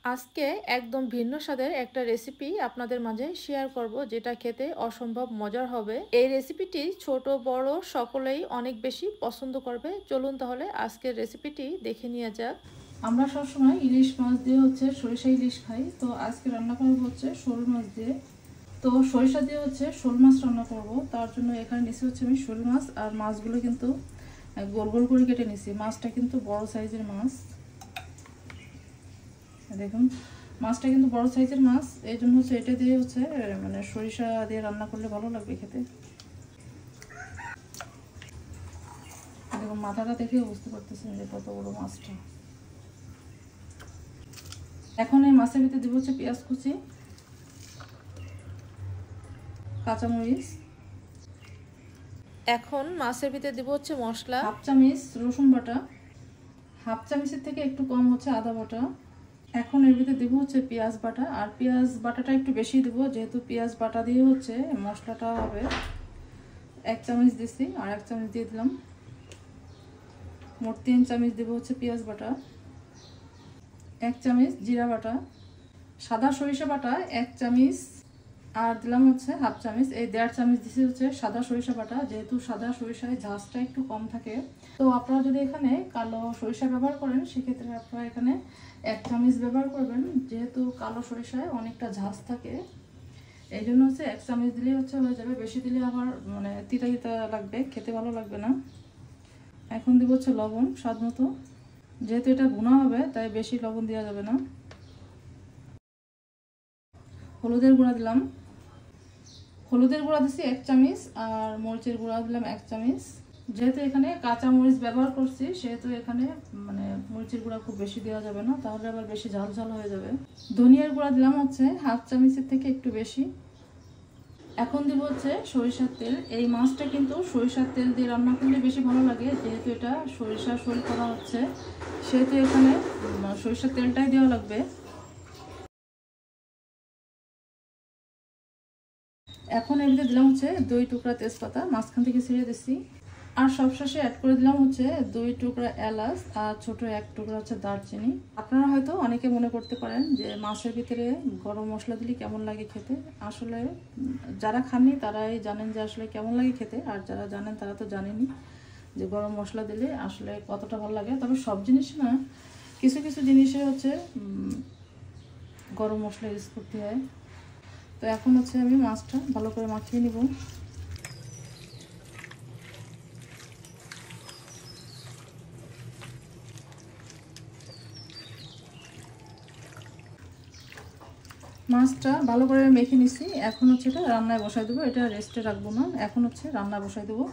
আজকে একদম ভিন্ন স্বাদের একটা রেসিপি আপনাদের মাঝে শেয়ার করব, যেটা খেতে অসম্ভব মজার হবে। এই রেসিপিটি ছোট বড় সকলেই অনেক বেশি পছন্দ করবে। চলুন তাহলে আজকের রেসিপিটি দেখে নেওয়া যাক। আমরা সবসময় ইলিশ মাছ দিয়ে সরিষা ইলিশ খাই, তো আজকে রান্না করব শোল মাছ দিয়ে। তো সরিষা দিয়ে শোল মাছ রান্না করব। তার জন্য এখানে নিচে আমি শোল মাছ, আর মাছগুলো কিন্তু গোল গোল করে কেটে নিছি। মাছটা কিন্তু বড় সাইজের মাছ, দেখুন মাছটা কিন্তু বড় সাইজের মাছ, এই জন্য এটা দিয়ে মানে সরিষা দিয়ে রান্না করলে ভালো লাগবে খেতে। দেখুন মাথাটা দেখে বুঝতে পারতেছেন যে কত বড় মাছটা। এখন এই মাছের ভিতরে দেবো পেঁয়াজ কুচি, কাঁচামরিচ, এখন মাছের ভিতরে দিব মশলা, হাফ চামচ রসুন বাটা, হাফ চামচের থেকে একটু কম আদা বাটা। এখন এর ভিতরে দেবো পেঁয়াজ বাটা, আর পেঁয়াজ বাটাটা একটু বেশি দেবো, যেহেতু পেঁয়াজ বাটা দিয়ে মশলাটা হবে। 1 চামচ দিছি, আর 1 চামচ দিয়ে দিলাম, মোট 3 চামচ দেবো পেঁয়াজ বাটা। 1 চামচ জিরা বাটা, সাদা সরিষা বাটা 1 চামচ, আর দিলাম হাফ চামচ, এই 1.5 চামচ দিছি সাদা সরিষা বাটা, যেহেতু সাদা সরিষায় ঝাঁজটা একটু কম থাকে। তো আপনারা যদি এখানে কালো সরিষা ব্যবহার করেন, সেক্ষেত্রে আপনারা এখানে 1 চামচ ব্যবহার করবেন, যেহেতু কালো সরিষায় অনেকটা ঝাঁজ থাকে। এই জন্য 1 চামচ দিলেই হয়ে যাবে, বেশি দিলে আবার মানে তিতা তিতা লাগবে, খেতে ভালো লাগবে না। এখন দিব লবণ স্বাদ মতো, যেহেতু এটা ভুনা হবে তাই বেশি লবণ দেওয়া যাবে না। হলুদের গুঁড়া দিলাম, হলুদের গুঁড়া দিছি 1 চামচ, আর মরিচের গুঁড়া দিলাম 1 চামচ। যেহেতু এখানে কাঁচা মরিচ ব্যবহার করছি, সেহেতু এখানে মানে মরিচের গুঁড়া খুব বেশি দেওয়া যাবে না, তাহলে আবার বেশি ঝাল ঝাল হয়ে যাবে। ধনিয়ার গুঁড়া দিলাম হাফ চামচের থেকে একটু বেশি। এখন দিব সরিষার তেল। এই মাছটা কিন্তু সরিষার তেল দিয়ে রান্না করলে বেশি ভালো লাগে, যেহেতু এটা সরিষার শোল করা হচ্ছে, সেহেতু এখানে সরিষার তেলটাই দেওয়া লাগবে। এখন এর ভিতরে দিলাম 2 টুকরা তেজপাতা, মাঝখান থেকে ছিঁড়ে দিচ্ছি, আর সবশেষে অ্যাড করে দিলাম 2 টুকরা এলাচ, আর ছোট 1 টুকরা দারচিনি। আপনারা হয়তো অনেকে মনে করতে পারেন যে মাছের ভিতরে গরম মশলা দিলে কেমন লাগে খেতে। আসলে যারা খাননি তারাই জানেন যে আসলে কেমন লাগে খেতে, আর যারা জানেন তারা তো জানেনই যে গরম মশলা দিলে আসলে কতটা ভালো লাগে। তবে সব জিনিস না, কিছু কিছু জিনিসে গরম মশলা ইউজ করতে হয়। তো এখন আমি মাছটা ভালো করে মাখিয়ে নিব। মাছটা ভালো করে মেখে নিছি, এখন এটা রান্নায় বসাই দেবো। এটা রেস্টে রাখবো না, এখন রান্না বসাই দেবো।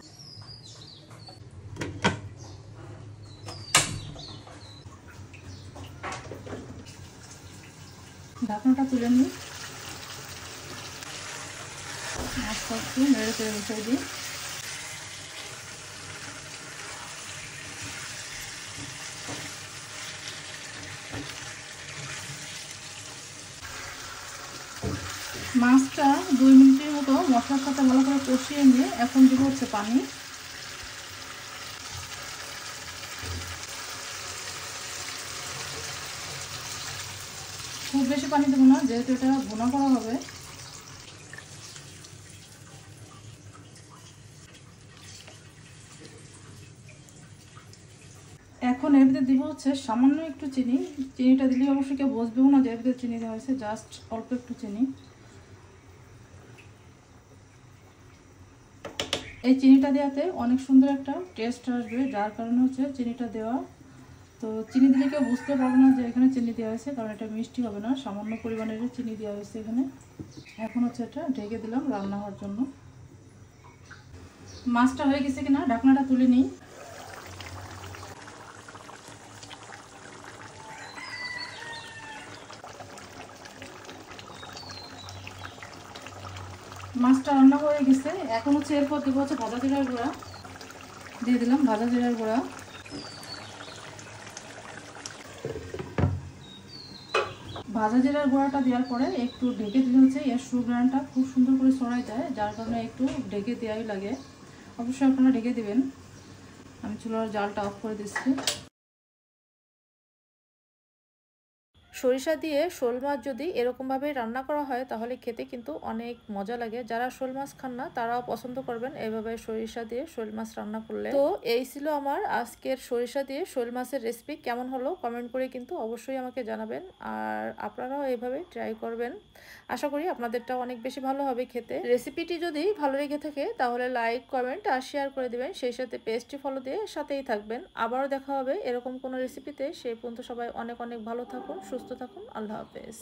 ঢাকনাটা তুলে নিই, মাছটা একটু নেড়ে চেড়ে মিশিয়ে দিই। মাছটা 2 মিনিটের মতো মশলার সাথে ভালো করে কষিয়ে নিয়ে এখন দেবো পানি। খুব বেশি পানি দেবো না, যেহেতু এটা ভুনা করা হবে। এখন এর ভিতরে দিব সামান্য একটু চিনি। চিনিটা দিলে অবশ্যই কেউ বসবেও না যে এর ভিতরে চিনি দেওয়া হয়েছে, জাস্ট অল্প একটু চিনি। এই চিনিটা দেওয়াতে অনেক সুন্দর একটা টেস্ট আসবে, যার কারণে চিনিটা দেওয়া। তো চিনি দিলে কেউ বুঝতে পারবে না যে এখানে চিনি দেওয়া হয়েছে, কারণ এটা মিষ্টি হবে না, সামান্য পরিমাণের চিনি দেওয়া হয়েছে এখানে। এখন এটা ঢেকে দিলাম রান্না হওয়ার জন্য। মাছটা হয়ে গেছে কিনা ঢাকনাটা তুলে নিই। মাছটা রান্না হয়ে গেছে, এখন এরপর দেবো ভাজা জিরার গুঁড়া। দিয়ে দিলাম ভাজা জিরার গুঁড়া। ভাজা জিরার গুঁড়াটা দেওয়ার পরে একটু ঢেকে দিলে এর সুঘ্রাণটা খুব সুন্দর করে ছড়াই যায়, যার কারণে একটু ঢেকে দেওয়াই লাগে। অবশ্যই আপনারা ঢেকে দিবেন। আমি চুলার জালটা অফ করে দিচ্ছি। সরিষা দিয়ে শোল মাছ যদি এরকমভাবে রান্না করা হয় তাহলে খেতে কিন্তু অনেক মজা লাগে। যারা শোল মাছ খান না তারাও পছন্দ করবেন এভাবে সরিষা দিয়ে শোল মাছ রান্না করলে। তো এই ছিল আমার আজকের সরিষা দিয়ে শোল মাছের রেসিপি। কেমন হলো কমেন্ট করে কিন্তু অবশ্যই আমাকে জানাবেন, আর আপনারাও এইভাবে ট্রাই করবেন। আশা করি আপনাদেরটাও অনেক বেশি ভালো হবে খেতে। রেসিপিটি যদি ভালো লেগে থাকে তাহলে লাইক, কমেন্ট আর শেয়ার করে দিবেন, সেই সাথে পেজটি ফলো দিয়ে সাথেই থাকবেন। আবারও দেখা হবে এরকম কোনো রেসিপিতে। সেই পর্যন্ত সবাই অনেক অনেক ভালো থাকুন, সুস্থ থাকুন। আল্লাহ হাফেজ।